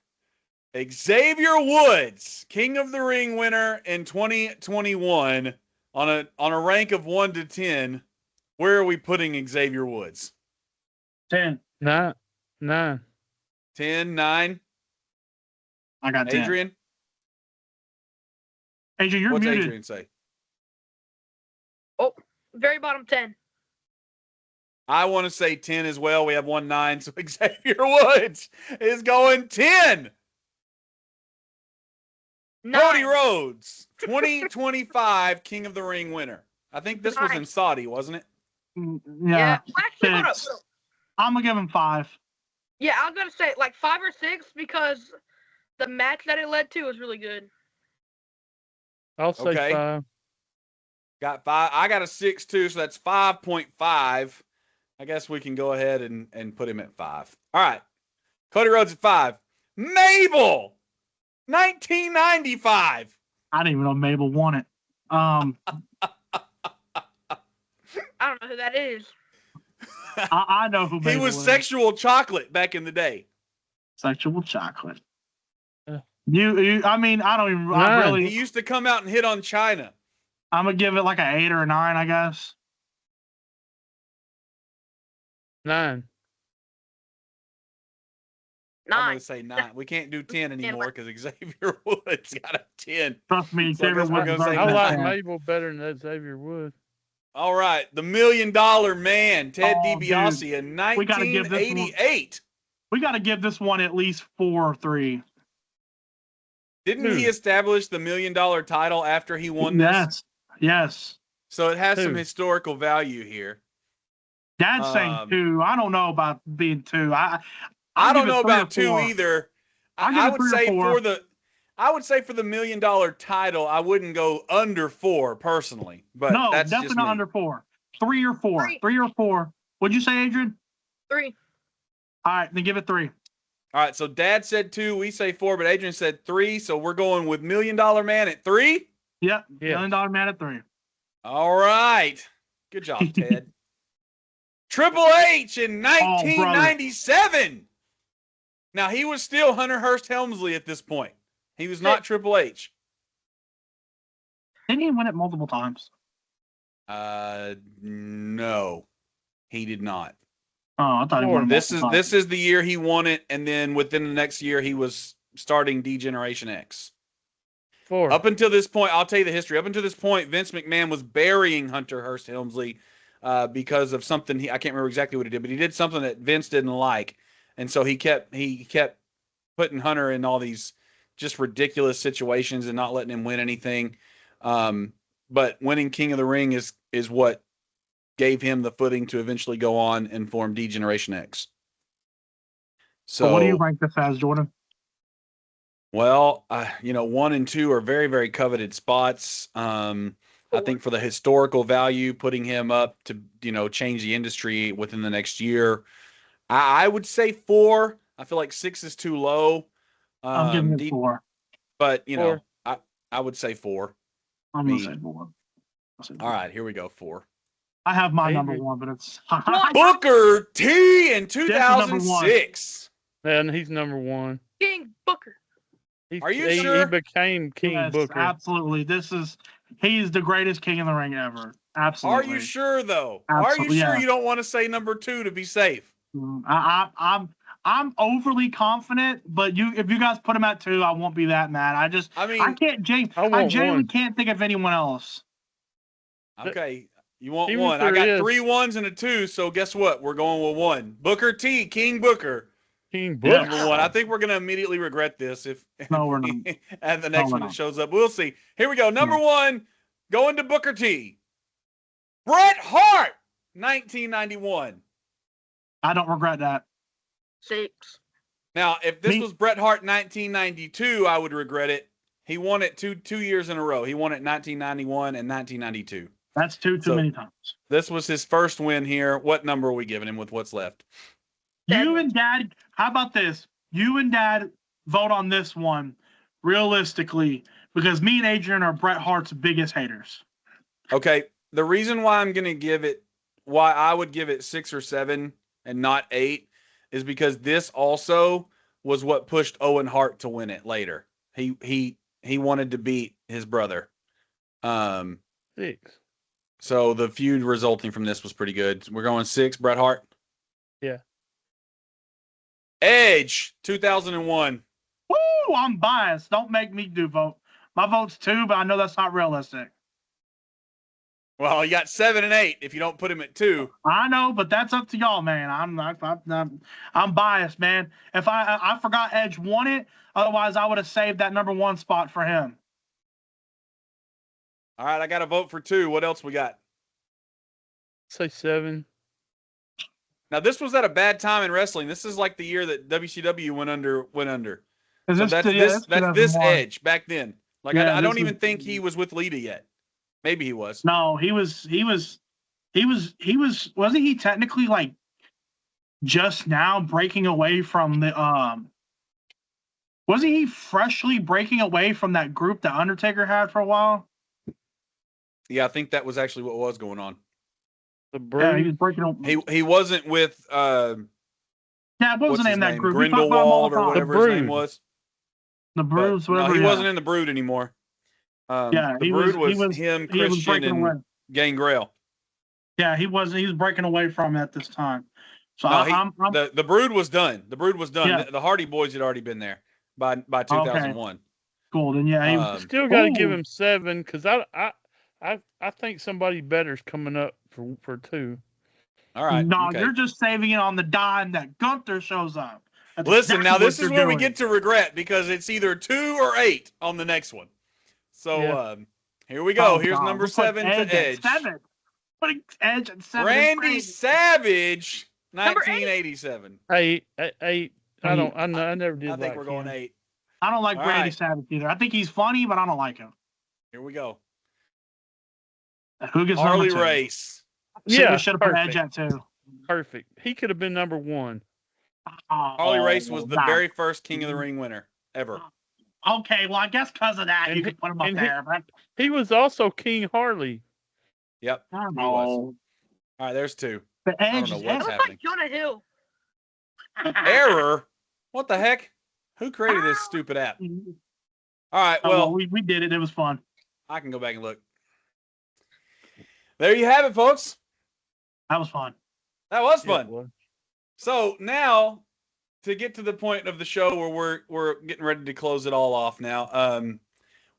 Xavier Woods, King of the Ring winner in 2021 on a rank of 1 to 10. Where are we putting Xavier Woods? 10. 9. 10, 9. I got 10. Adrian? Adrian, you're What's muted. Adrian say? Oh, very bottom 10. I want to say 10 as well. We have 1 9, so Xavier Woods is going 10. 9. Cody Rhodes, 2025 King of the Ring winner. I think this was in 9. Saudi, wasn't it? Yeah. Actually, hold up. 6. I'm going to give him 5. Yeah, I was going to say like 5 or 6 because the match that it led to was really good. I'll say Okay. 5. Got 5. I got a 6 too, so that's 5.5. I guess we can go ahead and put him at 5. All right. Cody Rhodes at 5. Mabel, 1995. I didn't even know Mabel won it. I don't know who that is. I know who Mabel He was is. Sexual Chocolate back in the day. Sexual Chocolate. Yeah. I mean, I don't even. Nine. He used to come out and hit on China. I'm gonna give it like an 8 or a 9, I guess. 9. I'm 9. gonna say 9. We can't do 10 anymore because Xavier Woods got a 10. Trust me, So I Xavier guess we're Woods gonna say I like 9. Mabel better than that Xavier Wood. All right, the $1 Million Man, Ted Oh, DiBiase in We gotta give this one. 1988. We got to give this one at least 4 or 3. Didn't he establish the $1 Million title after he won this? Yes. So it has some Who? historical value here. Dad's saying 2. I don't know about being 2. I I'll don't give it know 3 or about 2 4. either. I'll give I it would 3 or say 4. for the $1 Million title, I wouldn't go under 4 personally, but No, that's definitely just not me. under 4. 3 or 4. 3. 3 or 4. What'd you say, Adrian? 3. All right, then give it 3. All right, so Dad said 2, we say 4, but Adrian said 3, so we're going with $1 Million Man at 3? Yep. Yes. $1 Million Man at 3. All right. Good job, Ted. Triple H in 1997. Now, he was still Hunter Hearst Helmsley at this point. He was not Triple H. Didn't he win it multiple times? No, he did not. Oh, I thought he won it This multiple times. is the year he won it, and then within the next year, he was starting D-Generation X. 4. Up until this point, I'll tell you the history. Up until this point, Vince McMahon was burying Hunter Hearst Helmsley because of something I can't remember exactly what he did, but he did something that Vince didn't like, and so he kept putting Hunter in all these just ridiculous situations and not letting him win anything. But winning King of the Ring is what gave him the footing to eventually go on and form D-Generation X. So what do you rank this as, Jordan? Well, 1 and 2 are very, very coveted spots. I think for the historical value, putting him up to, change the industry within the next year, I would say 4. I feel like 6 is too low. I'm giving it 4. But, 4. I would say 4. I'm going to say 4. All right, here we go, 4. I have my number 1, but it's... Booker T in 2006. And he's number 1. King Booker. Are you sure? He became King Yes, Booker. Absolutely. He's the greatest King in the Ring ever. Absolutely. Are you sure, though? Absolutely, Are you sure yeah. you don't want to say number 2 to be safe? I'm overly confident, but if you guys put him at 2, I won't be that mad. I genuinely can't think of anyone else. Okay, you want 1. I got 3 1s and a 2, so guess what? We're going with 1. Booker T, King Booker. King Booker. Number 1. I think we're going to immediately regret this if No, we're not. and the next one that shows up. We'll see. Here we go. Number 1, going to Booker T. Bret Hart, 1991. I don't regret that. 6. Now, if this was Bret Hart 1992, I would regret it. He won it two years in a row. He won it 1991 and 1992. That's too many times. This was his first win here. What number are we giving him with what's left? You and Dad, how about this? You and Dad vote on this one realistically, because me and Adrian are Bret Hart's biggest haters. Okay. The reason why I would give it 6 or 7 and not 8 is because this also was what pushed Owen Hart to win it later. He wanted to beat his brother. 6. So the feud resulting from this was pretty good. We're going 6, Bret Hart. Yeah. Edge, 2001. Woo! I'm biased. Don't make me do vote. My vote's 2, but I know that's not realistic. Well, you got 7 and 8 if you don't put him at 2. I know, but that's up to y'all, man. I'm biased, man. If I forgot Edge won it, otherwise I would have saved that number 1 spot for him. All right, I got a vote for 2. What else we got? Say 7. Now, this was at a bad time in wrestling. This is like the year that WCW went under. So that's this Edge back then. Like I don't even think he was with Lita yet. Maybe he was. No, he was. Wasn't he technically like just now breaking away from the wasn't he freshly breaking away from that group that Undertaker had for a while? Yeah, I think that was actually what was going on. The Brood. Yeah, he was breaking away. He wasn't with what was the name of that group? Grindelwald or whatever his name was. The Broods, no, he wasn't in the Brood anymore. The Brood was him, Christian, and Gangrel. Yeah, he was breaking away from it at this time. So No, I'm the Brood was done. The Brood was done. Yeah. The Hardy Boys had already been there by 2001. cool. Then yeah, he was, You still got to give Ooh. him 7 because I think somebody better's coming up for 2. All right. no, Okay. you're just saving it on the dime that Gunther shows up. That's Listen, exactly now this what is you're where we doing. get to regret because it's either 2 or 8 on the next one. So Yeah. here we go. Oh, Here's God. number We're putting 7 to Edge. At 7. Putting Edge at 7. is Randy crazy. Savage, Number 8. 1987. 8. I never did. I think like we're going him. 8. I don't like All Randy right. Savage either. I think he's funny, but I don't like him. Here we go. Who gets Harley number 2? Race. Yeah, Should have put Edge at 2. perfect. He could have been number 1. Harley Race was the nah. very first King of the Ring winner ever. Okay, well, I guess because of that, And you could put him up there. But He was also King Harley. Yep. I don't He was. know. All right, there's 2. The I don't Edge know is what's That looks happening. like Jonah Hill. Error? What the heck? Who created this stupid app? All right, well, we did it. It was fun. I can go back and look. There you have it, folks. That was fun. That was Yeah, fun. it was. So now, to get to the point of the show where we're getting ready to close it all off now,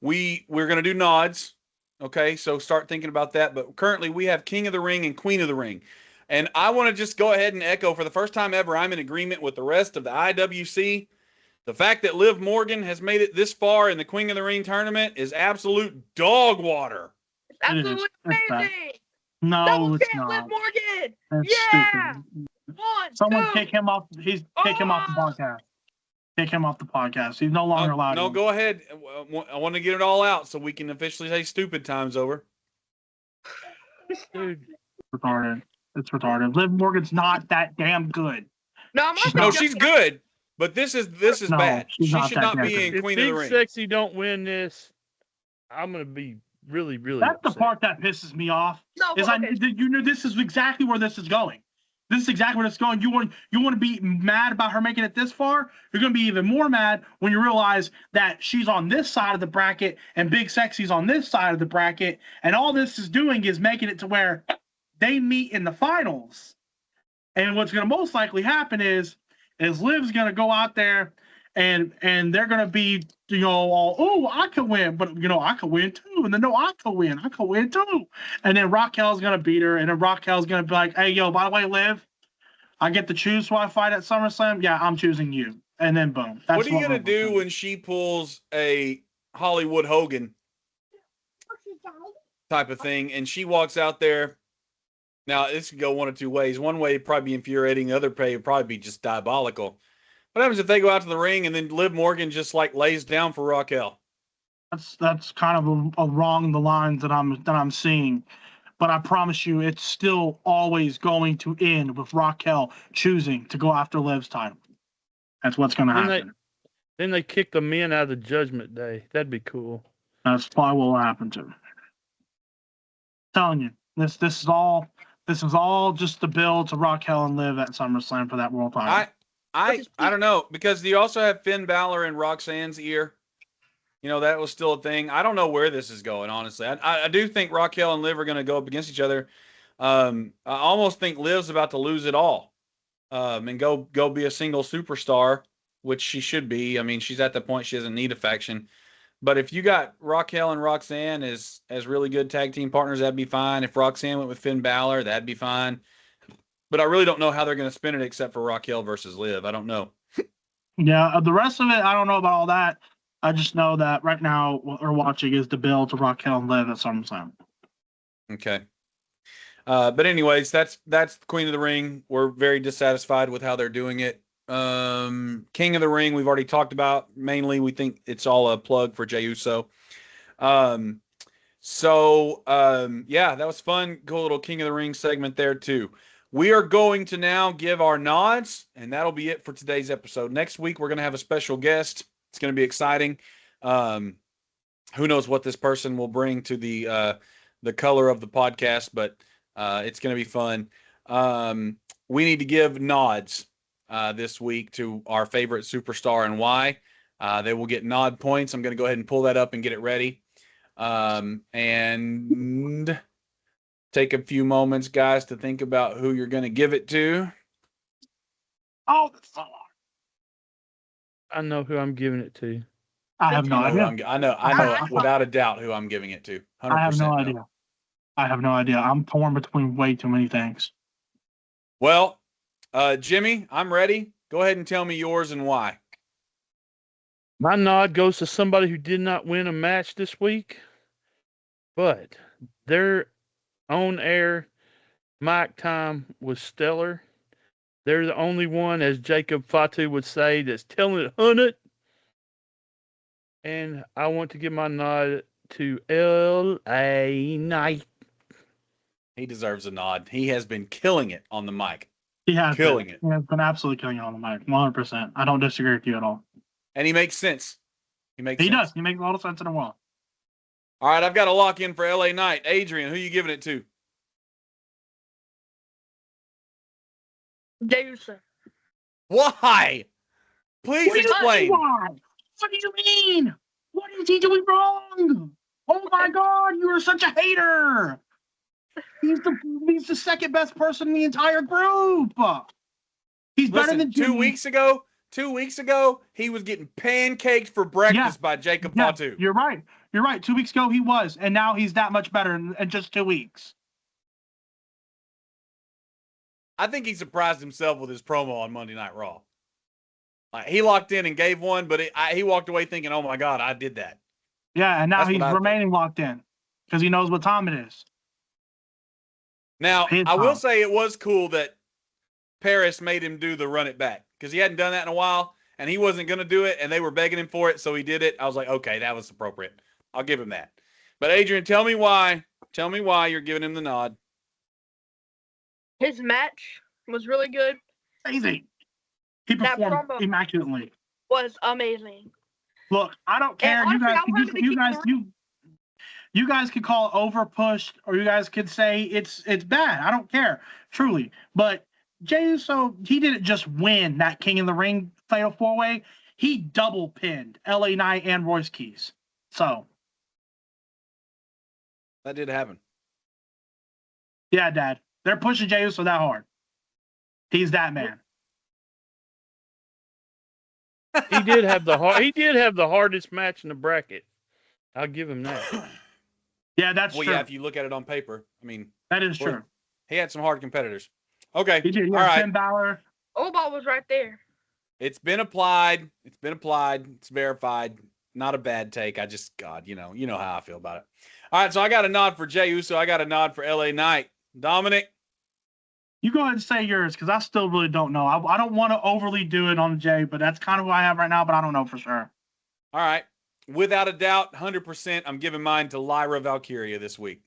we're gonna do nods. Okay, so start thinking about that. But currently, we have King of the Ring and Queen of the Ring, and I want to just go ahead and echo for the first time ever, I'm in agreement with the rest of the IWC. The fact that Liv Morgan has made it this far in the Queen of the Ring tournament is absolute dog water. It's absolutely It's bad. amazing. No, Double it's champ, Liv not. Morgan. That's Yeah. stupid. 1, Someone 2. kick him off. Kick him off the podcast. Kick him off the podcast. He's no longer allowed. No, go ahead. I want to get it all out so we can officially say stupid time's over. Dude, Retarded. It's retarded. Liv Morgan's not that damn good. No, I'm She's also No, not. she's good, but this is No, bad. she's She not should that not damn be good. in if Queen of the Big Ring. Sexy don't win this, I'm gonna be really, really That's the upset. part that pisses me off. No, Is okay. you know this is exactly where this is going. This is exactly where it's going. You want to be mad about her making it this far? You're going to be even more mad when you realize that she's on this side of the bracket and Big Sexy's on this side of the bracket, and all this is doing is making it to where they meet in the finals. And what's going to most likely happen is Liv's going to go out there and they're going to be, all, oh, I could win, but, I could win too. And then, no, I could win too. And then Raquel's going to beat her. And then Raquel's going to be like, hey, yo, by the way, Liv, I get to choose who I fight at SummerSlam. Yeah, I'm choosing you. And then, boom. That's What are you going to do when she pulls a Hollywood Hogan type of thing and she walks out there? Now, this could go one of two ways. One way, it'd probably be infuriating. The other way would probably be just diabolical. What happens if they go out to the ring and then Liv Morgan just like lays down for Raquel? That's kind of along the lines that I'm seeing, but I promise you, it's still always going to end with Raquel choosing to go after Liv's title. That's what's going to happen. Then they kick the men out of the Judgment Day. That'd be cool. That's probably what will happen to. Telling you, this is all just the build to Raquel and Liv at SummerSlam for that world title. I don't know, because you also have Finn Balor in Roxanne's ear. That was still a thing. I don't know where this is going, honestly. I do think Raquel and Liv are going to go up against each other. I almost think Liv's about to lose it all and go be a single superstar, which she should be. I mean, she's at the point she doesn't need a faction. But if you got Raquel and Roxanne as really good tag team partners, that'd be fine. If Roxanne went with Finn Balor, that'd be fine. But I really don't know how they're going to spin it except for Raquel versus Liv. I don't know. Yeah, the rest of it, I don't know about all that. I just know that right now what we're watching is the build to Raquel and Liv at SummerSlam. Okay. But anyways, that's Queen of the Ring. We're very dissatisfied with how they're doing it. King of the Ring, we've already talked about. Mainly, we think it's all a plug for Jey Uso. Yeah, that was fun. Cool little King of the Ring segment there too. We are going to now give our nods, and that'll be it for today's episode. Next week, we're going to have a special guest. It's going to be exciting. Who knows what this person will bring to the color of the podcast, but it's going to be fun. We need to give nods this week to our favorite superstar and why. They will get nod points. I'm going to go ahead and pull that up and get it ready. And take a few moments, guys, to think about who you're going to give it to. Oh, that's so hard. I know who I'm giving it to. I have no I know, idea. I know without a doubt who I'm giving it to. 100% I have no know. idea. I have no idea. I'm torn between way too many things. Well, Jimmy, I'm ready. Go ahead and tell me yours and why. My nod goes to somebody who did not win a match this week, but their on-air mic time was stellar. They're the only one, as Jacob Fatu would say, that's telling it 100. And I want to give my nod to AAA Knight. He deserves a nod. He has been killing it on the mic. He has Killing it. He has been absolutely killing it on the mic. 100%. I don't disagree with you at all. And he makes sense. He He does. He makes a lot of sense in the world. All right, I've got to lock in for LA Knight. Adrian, who are you giving it to? Jey Uso. Why? Please explain. Why? What do you mean? What is he doing wrong? Oh my God, you are such a hater. He's the second best person in the entire group. He's better than Jimmy. 2 weeks ago, he was getting pancaked for breakfast by Jacob Fatu. You're right. 2 weeks ago he was, and now he's that much better in just 2 weeks. I think he surprised himself with his promo on Monday Night Raw. He locked in and gave one, but he walked away thinking, "Oh my God, I did that." Yeah, and now he's remaining locked in because he knows what time it is. Now, I will say it was cool that Paris made him do the run it back because he hadn't done that in a while, and he wasn't going to do it, and they were begging him for it, so he did it. I was like, okay, that was appropriate. I'll give him that. But Adrian, tell me why. Tell me why you're giving him the nod. His match was really good. Amazing. He performed immaculately. Was amazing. Look, I don't care. You guys could call it over pushed, or you guys could say it's bad. I don't care, truly. But Jey Uso, he didn't just win that King in the Ring Fatal 4-Way. He double pinned LA Knight and Royce Keys. So that did happen. Yeah, Dad. They're pushing Jey Uso that hard. He's that man. He did have the hardest match in the bracket. I'll give him that. Yeah, that's true. Well, yeah, if you look at it on paper, I mean, that is true. He had some hard competitors. Okay, he did. All right. Finn Balor. Oba was right there. It's been applied. It's verified. Not a bad take. I just, God, you know how I feel about it. All right, so I got a nod for Jey Uso. I got a nod for LA Knight. Dominik? You go ahead and say yours, because I still really don't know. I don't want to overly do it on Jay, but that's kind of who I have right now, but I don't know for sure. All right. Without a doubt, 100%, I'm giving mine to Lyra Valkyria this week.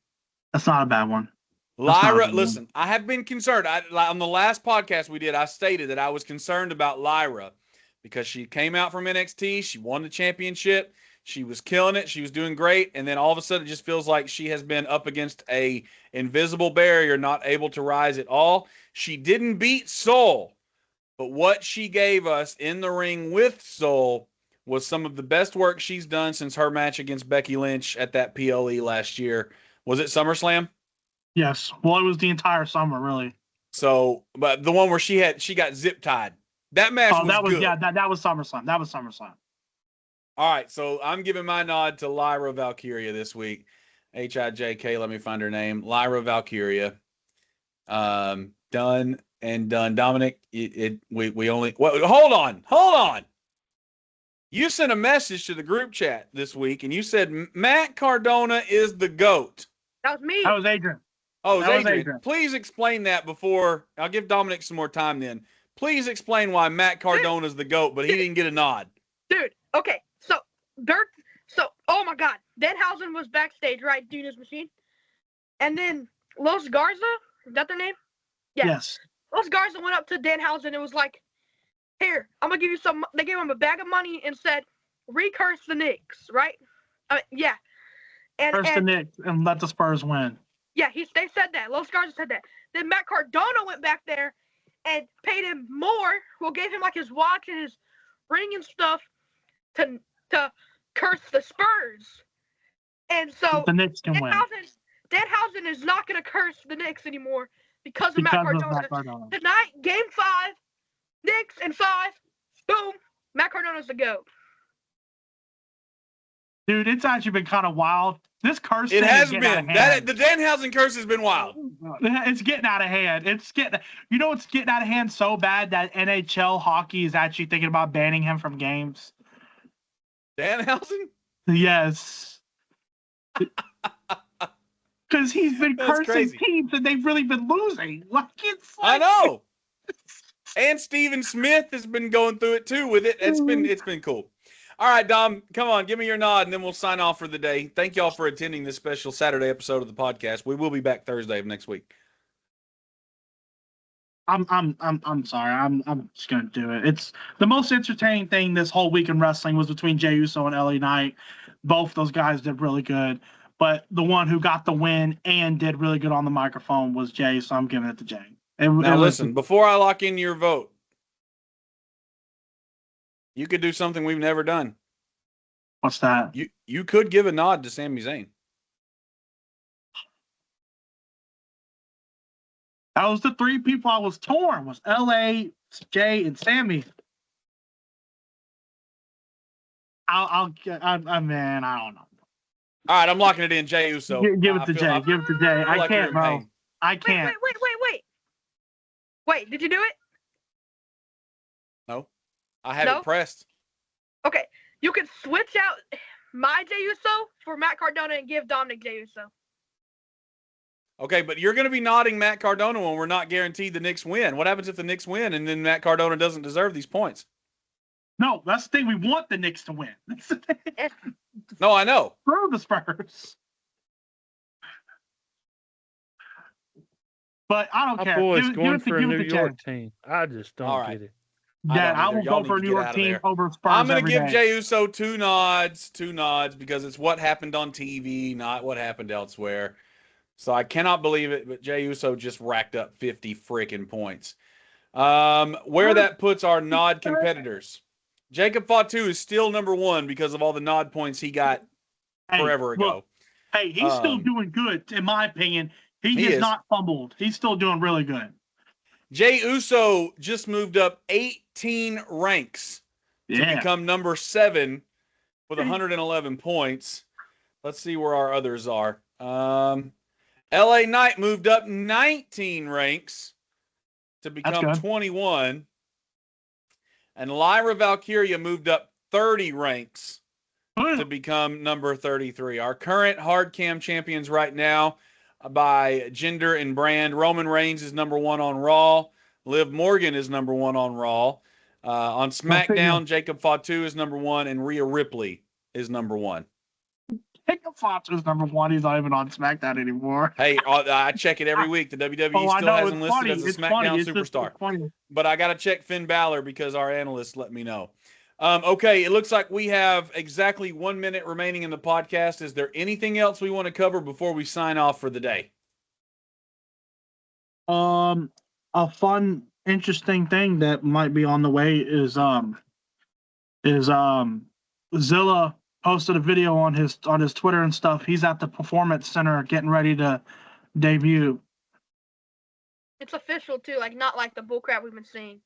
That's not a bad one. Lyra, listen, I have been concerned. On the last podcast we did, I stated that I was concerned about Lyra because she came out from NXT. She won the championship. She was killing it. She was doing great. And then all of a sudden it just feels like she has been up against a invisible barrier, not able to rise at all. She didn't beat Soul, but what she gave us in the ring with Soul was some of the best work she's done since her match against Becky Lynch at that PLE last year. Was it SummerSlam? Yes. Well, it was the entire summer, really. So, but the one where she got zip tied. That match was good. Yeah, that was SummerSlam. That was SummerSlam. All right, so I'm giving my nod to Lyra Valkyria this week. H-I-J-K, let me find her name. Lyra Valkyria. Done and done. Dominik, we only... Well, hold on. You sent a message to the group chat this week, and you said Matt Cardona is the GOAT. That was me. That was Adrian. Oh, it was Adrian. Please explain that before... I'll give Dominik some more time then. Please explain why Matt Cardona is the GOAT, but he didn't get a nod. Dude, okay. Oh my God, Danhausen was backstage, right, doing his machine, and then Los Garza, is that their name? Yeah. Yes. Los Garza went up to Danhausen and was like, "Here, I'm gonna give you some." They gave him a bag of money and said, "Recurse the Knicks," right? Yeah. Curse the Knicks and let the Spurs win. Yeah, they said that. Los Garza said that. Then Matt Cardona went back there and paid him more. Well, gave him like his watch and his ring and stuff to curse the Spurs. And so the Knicks can win. Danhausen is not going to curse the Knicks anymore because of Matt Cardona. Tonight, Game 5, Knicks in 5. Boom. Matt Cardona's the GOAT. Dude, it's actually been kind of wild. This curse It thing has is getting out been. of hand. The Danhausen curse has been wild. It's getting out of hand. It's getting out of hand so bad that NHL hockey is actually thinking about banning him from games. Danhausen? Yes. Because he's been That's cursing crazy. teams and they've really been losing. I know. And Steven Smith has been going through it too with it. It's been cool. All right, Dom, come on, give me your nod, and then we'll sign off for the day. Thank y'all for attending this special Saturday episode of the podcast. We will be back Thursday of next week. I'm sorry. I'm just gonna do it. It's the most entertaining thing this whole week in wrestling was between Jey Uso and LA Knight. Both those guys did really good, but the one who got the win and did really good on the microphone was Jey, so I'm giving it to Jey. Now listen, before I lock in your vote, you could do something we've never done. What's that? You could give a nod to Sami Zayn. That was the three people I was torn. Was LA, Jey, and Sammy. I man, I don't know. All right, I'm locking it in. Jey Uso. Give it to Jey. Give it to Jey. I can't, bro. I can't. Wait, did you do it? No. I have it pressed. Okay. You can switch out my Jey Uso for Matt Cardona and give Dominik Jey Uso. Okay, but you're going to be nodding Matt Cardona when we're not guaranteed the Knicks win. What happens if the Knicks win and then Matt Cardona doesn't deserve these points? No, that's the thing. We want the Knicks to win. No, I know. Screw the Spurs. But I don't care. My boy's going give for a New Jey. York team. I just don't get it. Yeah, I will go for a New York team over Spurs. I'm going to give Jey Uso two nods because it's what happened on TV, not what happened elsewhere. So I cannot believe it, but Jey Uso just racked up 50 freaking points. Where that puts our nod competitors. Jacob Fatu is still number 1 because of all the nod points he got forever ago. Look, hey, he's still doing good, in my opinion. He has not fumbled. He's still doing really good. Jey Uso just moved up 18 ranks to become number 7 with 111 points. Let's see where our others are. LA Knight moved up 19 ranks to become 21. And Lyra Valkyria moved up 30 ranks to become number 33. Our current hard cam champions right now by gender and brand. Roman Reigns is number 1 on Raw. Liv Morgan is number 1 on Raw. On SmackDown, Jacob Fatu is number 1 and Rhea Ripley is number 1. Jacob Fatu is number 1. He's not even on SmackDown anymore. Hey, I check it every week. The WWE still hasn't listed as a SmackDown superstar. But I got to check Finn Balor because our analysts let me know. Okay, it looks like we have exactly 1 minute remaining in the podcast. Is there anything else we want to cover before we sign off for the day? A fun, interesting thing that might be on the way is Zilla posted a video on his Twitter and stuff. He's at the Performance Center getting ready to debut. It's official too, not like the bullcrap we've been seeing.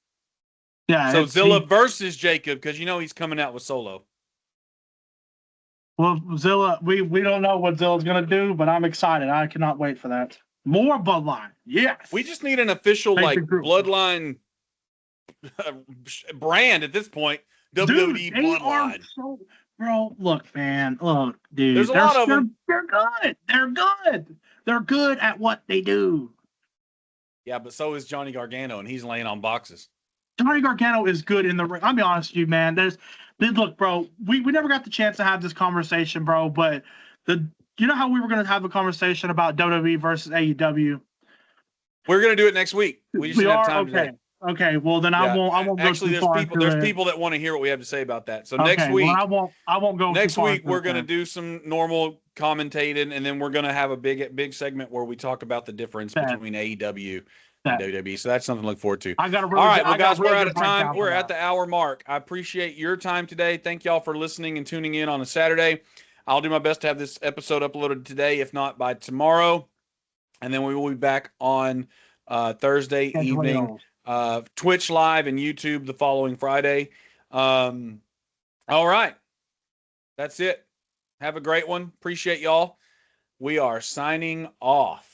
Yeah. So Zilla versus Jacob, because he's coming out with Solo. Well, Zilla, we don't know what Zilla's gonna do, but I'm excited. I cannot wait for that. More Bloodline. Yes. We just need an official Bloodline brand at this point. WWE Bloodline. Bro, look, man. Look, dude. There's a lot of them. They're good. They're good. They're good at what they do. Yeah, but so is Johnny Gargano, and he's laying on boxes. Johnny Gargano is good in the ring. I'll be honest with you, man. Look, bro, we never got the chance to have this conversation, bro, but you know how we were going to have a conversation about WWE versus AEW? We're going to do it next week. We just didn't have time today. Okay, well then I won't actually go too far. There's people that want to hear what we have to say about that. So next week, well, I won't go. Next week we're going to do some normal commentating, and then we're going to have a big segment where we talk about the difference between AEW and WWE. So that's something to look forward to. All right, well guys, we're out of time. We're at the hour mark. I appreciate your time today. Thank y'all for listening and tuning in on a Saturday. I'll do my best to have this episode uploaded today, if not by tomorrow, and then we will be back on Thursday evening Twitch Live and YouTube the following Friday. All right. That's it. Have a great one. Appreciate y'all. We are signing off.